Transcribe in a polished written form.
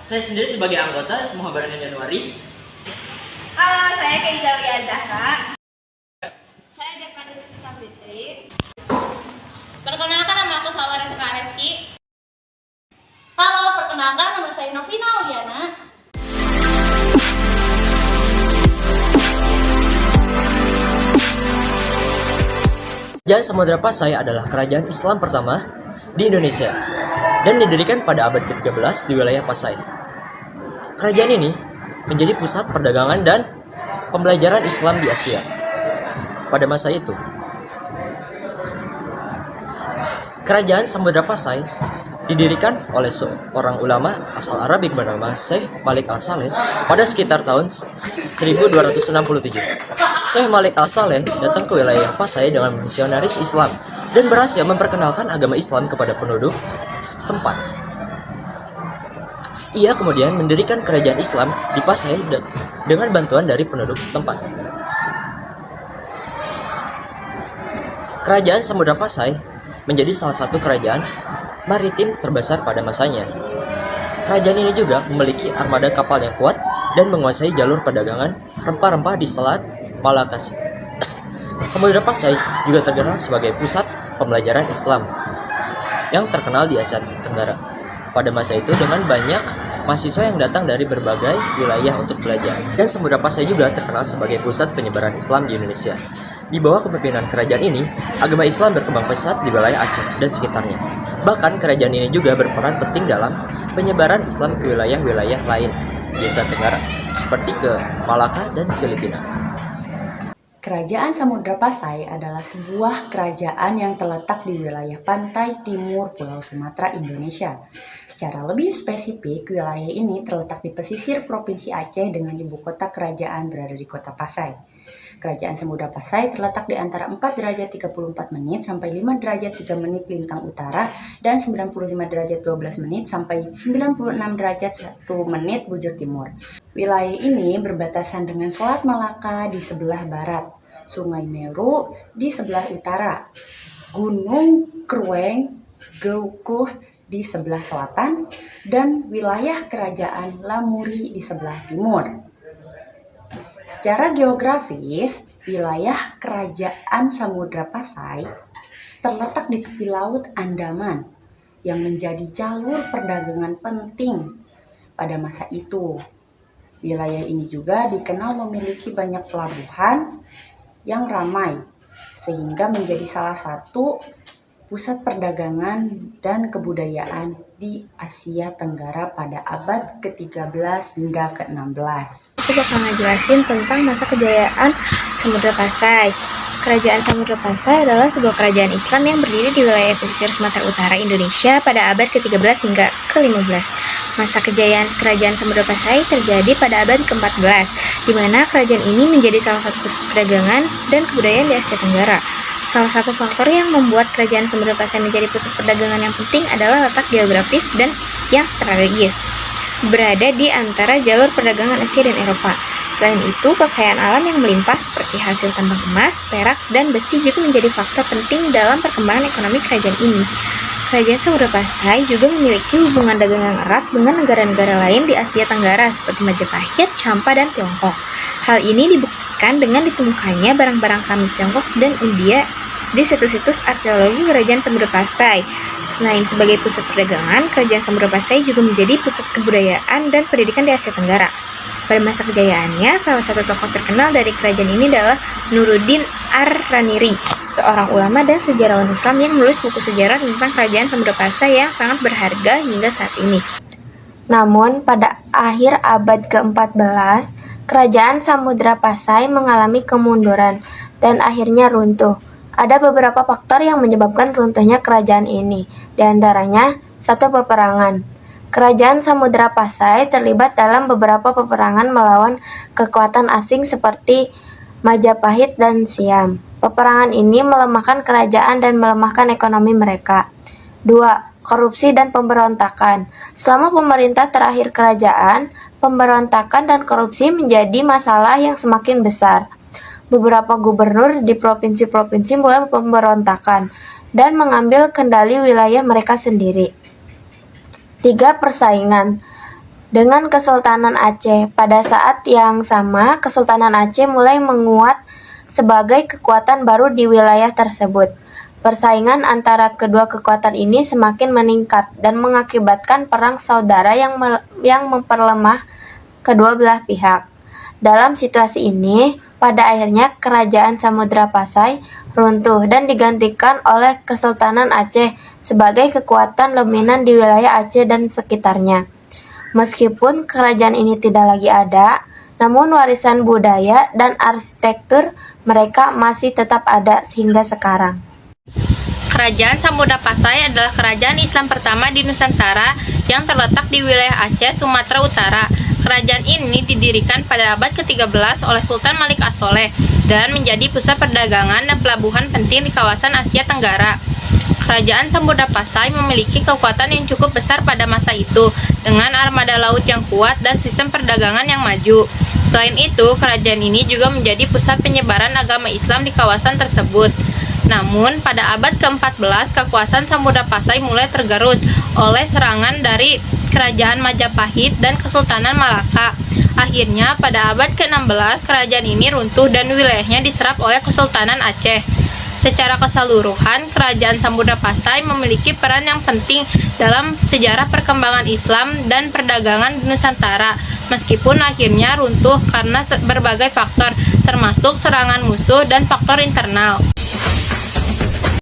Saya sendiri sebagai anggota Muhammadiyah Januari. Halo, saya Keizalia Zahra. Saya Devanda Sista Fitri. Perkenalkan, nama aku Salwa Reska Reski. Halo, perkenalkan nama saya Novina Uliana. Kerajaan Samudra Pasai adalah kerajaan Islam pertama di Indonesia dan didirikan pada abad ke-13 di wilayah Pasai. Kerajaan ini menjadi pusat perdagangan dan pembelajaran Islam di Asia. Pada masa itu, Kerajaan Samudra Pasai didirikan oleh seorang ulama asal Arabik bernama Syekh Malik Al-Saleh pada sekitar tahun 1267. Syekh Malik Al-Saleh datang ke wilayah Pasai dengan misionaris Islam dan berhasil memperkenalkan agama Islam kepada penduduk setempat. Ia kemudian mendirikan kerajaan Islam di Pasai dengan bantuan dari penduduk setempat. Kerajaan Samudra Pasai menjadi salah satu kerajaan maritim terbesar pada masanya. Kerajaan ini juga memiliki armada kapal yang kuat dan menguasai jalur perdagangan rempah-rempah di Selat Malaka. Samudra Pasai juga terkenal sebagai pusat pembelajaran Islam yang terkenal di Asia Tenggara. Pada masa itu dengan banyak mahasiswa yang datang dari berbagai wilayah untuk belajar. Dan Samudra Pasai juga terkenal sebagai pusat penyebaran Islam di Indonesia. Di bawah kepemimpinan kerajaan ini, agama Islam berkembang pesat di wilayah Aceh dan sekitarnya. Bahkan kerajaan ini juga berperan penting dalam penyebaran Islam ke wilayah-wilayah lain di Asia Tenggara, seperti ke Malaka dan Filipina. Kerajaan Samudra Pasai adalah sebuah kerajaan yang terletak di wilayah pantai timur Pulau Sumatera, Indonesia. Secara lebih spesifik, wilayah ini terletak di pesisir Provinsi Aceh dengan ibu kota kerajaan berada di kota Pasai. Kerajaan Samudra Pasai terletak di antara 4 derajat 34 menit sampai 5 derajat 3 menit lintang utara dan 95 derajat 12 menit sampai 96 derajat 1 menit bujur timur. Wilayah ini berbatasan dengan Selat Malaka di sebelah barat, Sungai Meru di sebelah utara, Gunung Krueng Geukuh di sebelah selatan, dan wilayah kerajaan Lamuri di sebelah timur. Secara geografis, wilayah kerajaan Samudra Pasai terletak di tepi laut Andaman yang menjadi jalur perdagangan penting pada masa itu. Wilayah ini juga dikenal memiliki banyak pelabuhan yang ramai, sehingga menjadi salah satu pusat perdagangan dan kebudayaan di Asia Tenggara pada abad ke-13 hingga ke-16. Aku bakal ngejelasin tentang masa kejayaan Samudra Pasai. Kerajaan Samudra Pasai adalah sebuah kerajaan Islam yang berdiri di wilayah pesisir Sumatera Utara Indonesia pada abad ke-13 hingga ke-15. Masa kejayaan Kerajaan Samudra Pasai terjadi pada abad ke-14, di mana kerajaan ini menjadi salah satu pusat perdagangan dan kebudayaan di Asia Tenggara. Salah satu faktor yang membuat Kerajaan Samudra Pasai menjadi pusat perdagangan yang penting adalah letak geografis dan yang strategis, berada di antara jalur perdagangan Asia dan Eropa. Selain itu, kekayaan alam yang melimpah seperti hasil tambang emas, perak, dan besi juga menjadi faktor penting dalam perkembangan ekonomi kerajaan ini. Kerajaan Samudra Pasai juga memiliki hubungan dagang yang erat dengan negara-negara lain di Asia Tenggara seperti Majapahit, Champa, dan Tiongkok. Hal ini dibuktikan dengan ditemukannya barang-barang keramik Tiongkok dan India di situs-situs arkeologi Kerajaan Samudra Pasai. Selain sebagai pusat perdagangan, Kerajaan Samudra Pasai juga menjadi pusat kebudayaan dan pendidikan di Asia Tenggara. Pada masa kejayaannya, salah satu tokoh terkenal dari kerajaan ini adalah Nuruddin Ar-Raniri, seorang ulama dan sejarawan Islam yang menulis buku sejarah tentang Kerajaan Samudra Pasai yang sangat berharga hingga saat ini. Namun, pada akhir abad ke-14, Kerajaan Samudra Pasai mengalami kemunduran dan akhirnya runtuh. Ada beberapa faktor yang menyebabkan runtuhnya kerajaan ini, di antaranya satu peperangan. Kerajaan Samudra Pasai terlibat dalam beberapa peperangan melawan kekuatan asing seperti Majapahit dan Siam. Peperangan ini melemahkan kerajaan dan melemahkan ekonomi mereka. 2. Korupsi dan pemberontakan. Selama pemerintah terakhir kerajaan, pemberontakan dan korupsi menjadi masalah yang semakin besar. Beberapa gubernur di provinsi-provinsi mulai pemberontakan dan mengambil kendali wilayah mereka sendiri. 3. Persaingan. dengan Kesultanan Aceh. Pada saat yang sama, Kesultanan Aceh mulai menguat sebagai kekuatan baru di wilayah tersebut. Persaingan antara kedua kekuatan ini semakin meningkat dan mengakibatkan perang saudara yang memperlemah kedua belah pihak. Dalam situasi ini, pada akhirnya Kerajaan Samudra Pasai runtuh dan digantikan oleh Kesultanan Aceh sebagai kekuatan dominan di wilayah Aceh dan sekitarnya. Meskipun kerajaan ini tidak lagi ada, namun warisan budaya dan arsitektur mereka masih tetap ada hingga sekarang. Kerajaan Samudra Pasai adalah kerajaan Islam pertama di Nusantara yang terletak di wilayah Aceh, Sumatera Utara. Kerajaan ini didirikan pada abad ke-13 oleh Sultan Malik As-Soleh dan menjadi pusat perdagangan dan pelabuhan penting di kawasan Asia Tenggara. Kerajaan Samudra Pasai memiliki kekuatan yang cukup besar pada masa itu, dengan armada laut yang kuat dan sistem perdagangan yang maju. Selain itu, kerajaan ini juga menjadi pusat penyebaran agama Islam di kawasan tersebut. Namun, pada abad ke-14, kekuasaan Samudra Pasai mulai tergerus oleh serangan dari Kerajaan Majapahit dan Kesultanan Malaka. Akhirnya, pada abad ke-16, kerajaan ini runtuh dan wilayahnya diserap oleh Kesultanan Aceh. Secara keseluruhan, Kerajaan Samudra Pasai memiliki peran yang penting dalam sejarah perkembangan Islam dan perdagangan di Nusantara, meskipun akhirnya runtuh karena berbagai faktor, termasuk serangan musuh dan faktor internal.